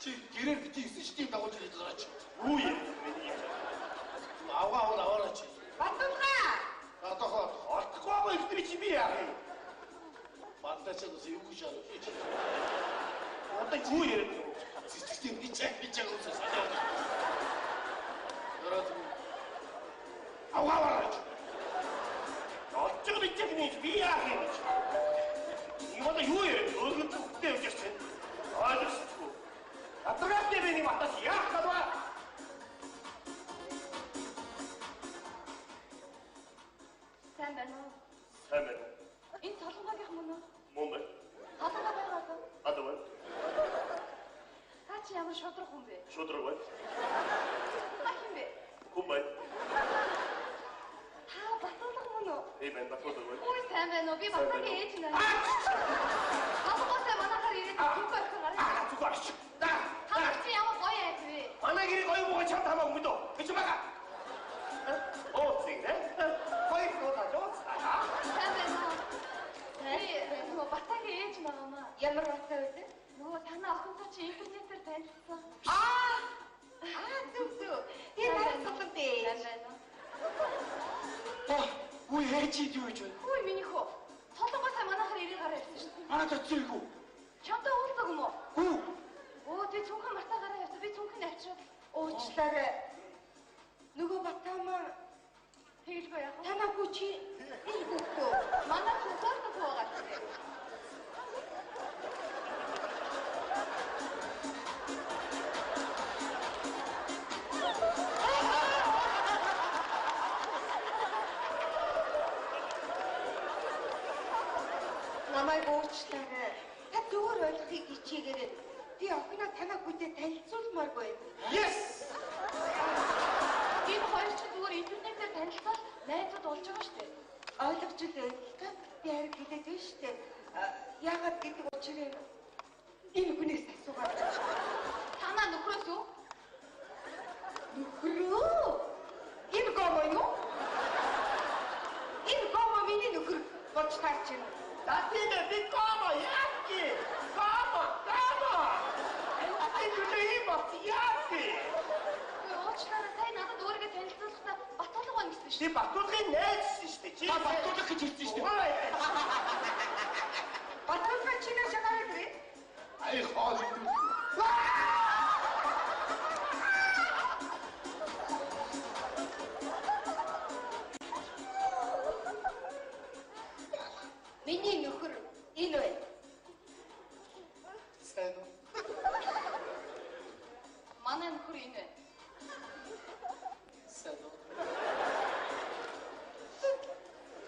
Чи гэрээр бити 9 штийн дагуулж ирээд байгаа чи. Юу юм бэ? Аваа чи. Батулгаа. Атохоо Ортохгүй байгаа ихтэй чи би яах юм? бантач бас юу гэж аа. Одоо юу яриад байгаа юм? Цэцэгтэй би чаг үсээ санаа. Яраад аваа. Очоо бичээний би яах юм? Юу одоо юу яриад өөрөнд хөвгтэй явж ирсэн. Ойлгохгүй. Атрагаастай би нэг батас яах гэдэг. Сайн байна уу? Сайн байна. Энэ толгойгийнх мөн үү? Мөн байна. Толгой байгаа уу? Одоо байна. Та чи ямар шодрох хүн бэ? Шудраг байна. Та хин бэ? Хүн байна. Та батулга мөн үү? Байна батулга байна. Ой сайн байна уу? Би батлагийн ээж нэ. Толгойсоо манайхаар ирээд зүг орхон гараа. Зүг орч. Та чи ямар гоё яах вэ? Манай гэрийг гоё боо чад хамаа өмнө дөө. Гэж байгаа. Оо зинэ. Гоё боо таа. Сайн байна уу? Нөгөө батлагийн ээж намаа. Ямар баттай вэ? Нөгөө танаа охинтой чи интернетээр танилцсан. Зүг. Тэр насгалан дээ. Сайн байна уу? Үгүй ээжид юу гэж байна? Хөөе миний хөө. Толгойсоо манайхаар ирээд гараа явсан шүү дээ. Манай төцөйгөө. Чамтай уулзаг юм уу? Хүү. Оо тий цүнхэн мартаа гараа явсан. Би цүнхэн авчираад уучлаарай. Нөгөө батамаа хэлгүй яах вэ? Танаагүй чи хэлгүйхгүй. Манай цуцаардаг байгаа ч тийм. Намайг уучлаарай. Та зүгээр ойлгохыг хичээгээрэй. Би охиноо танаагүй танилцуулмааргүй. Yes! Энэ хоёр ч зүгээр интернетээр танилцаад найзууд болж байгаа шүү дээ. Ойлгож л байна. Би харин хэлээд байна шүү дээ. Яагаад гэдэг учрыг энэ хүнээс асуугаад байна. Танаа нөхрөөс үү? Нөхрөө? Энэ гомо юу? Энэ гомо миний нөхөр болж таарч байна. Датина би комо яаки? Комо. Энэ нэг бат яаки? Уучлаарай сайн надад өөрийгөө танилцуулахдаа батулга байна гэсэн шүү. Чи батулгын найз шүү дээ. Чи Батуулах гэж хэлсэн шүү дээ. Батулга чиний шагараад ирээ. Ай хоол. Миний нөхөр энэ байна. Сайн уу? Манай нөхөр энэ байна. Сайн уу?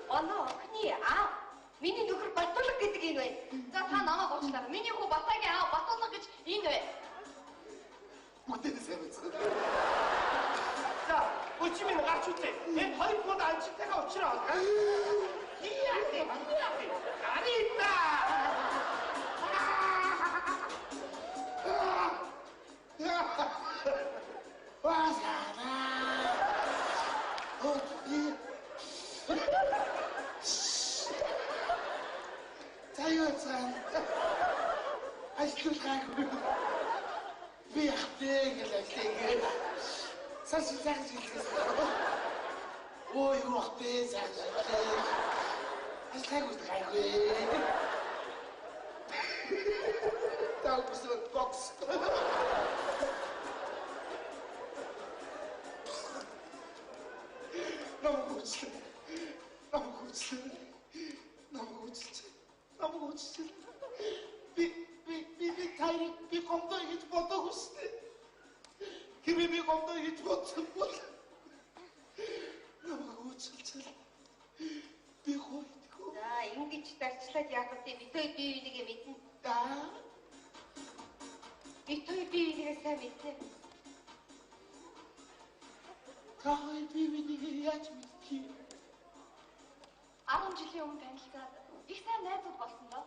Манай охины аав. Миний нөхөр Батулга гэдэг энэ байна. За та намайг уучлаарай. Миний хүү Батагийн аав Батулга гэж энэ байна. Бүгдээ сайн байна. За, өчмийн гарч үтээ. Энэ хоёр бод анчтайгаа уучраа. Яаки? Арита! Вазана. Окей. Тайоцан. Ажлуулгаагүй. Би яхтэй гэлээ. Саши загсэлсэн. Ой, юухтэй загсэлсэн. Ажлаагүй гайгүй. Таупсаа бокс. Намгуучлаа. Би тайрыг би гомдоо гэж бодоогүй шүү дээ. Хэрвээ би гомдоо гэж бодсон бол намгуучлаа. Би хойдгоо. За ингэж дарчлаад яах вэ? Бид хоёр бие бинийгээ мэднэ. Бид хоёр бие бинийгээ сайн мэднэ. Тахай би бинийг яаж мэдхий? 10 жилийн өмнө танилцаад их сайн найзууд болсон доо.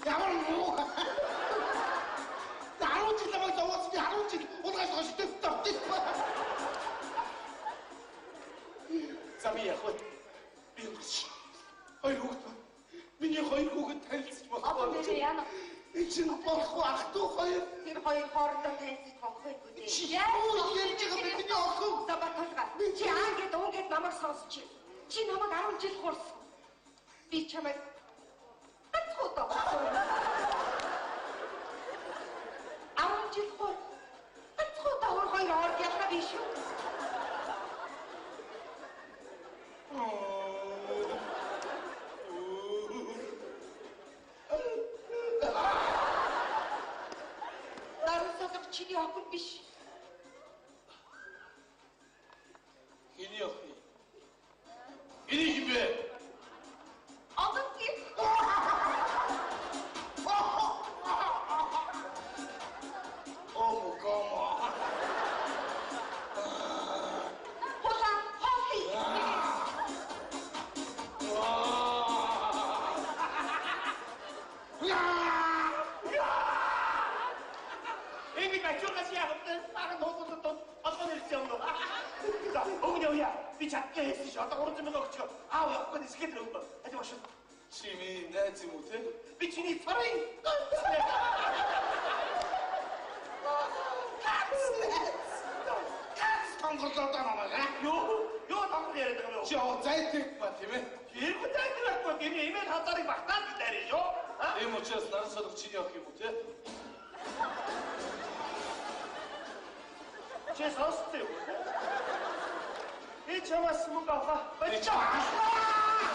Ямар муу. 10 жил намайг зовоос би 10 жил улгаас хойш дэвтэртэй. За би яг би Хоёр хүүхэд байна. Миний хоёр хүүхэд танилцж Одоо болохгүй. нэрээ яана. Энэ болохгүй ах トゥ хоёр. Тэр хоёр хоорондоо танилцж болохгүй үү? Чи юу ярьж байгаа бэ? Миний охин. Забаталга. Чи аагээд уугээд намайг сонсч. Чи намайг 10 жил хуурсан. Би чамайг атхуудаа. 10 жил хур. Атхуудаа хоёр орд явах биш үү? Даруусаад чиний охин биш. Миний охин. Энийг юм бэ? Одоо тийм. Oh, come on. Хулаа хофи. Эми бачугас яахад сар ногдод одоо нэрсэн юм доо. За өгнөё. Би чаддаг хийсэн шүү. Одоо 300 мянга өгч. Аав явахгүй нэсгээд өгнө. Хажи маш. Чи миний найз юм уу те? Би чиний царай. Сонголоод намайг. Юу томор яриад байгаа юм Чи зайтай ба тийм ээ? Хэрэг тайлбарлахгүй гэнэ имэйл хазарыг багтаад дээрээ шүү. Ийм учраас наран солих чиний охин юм уу те? Чи сонстой юу? Би чамаас мөнгө авах. Бачаа.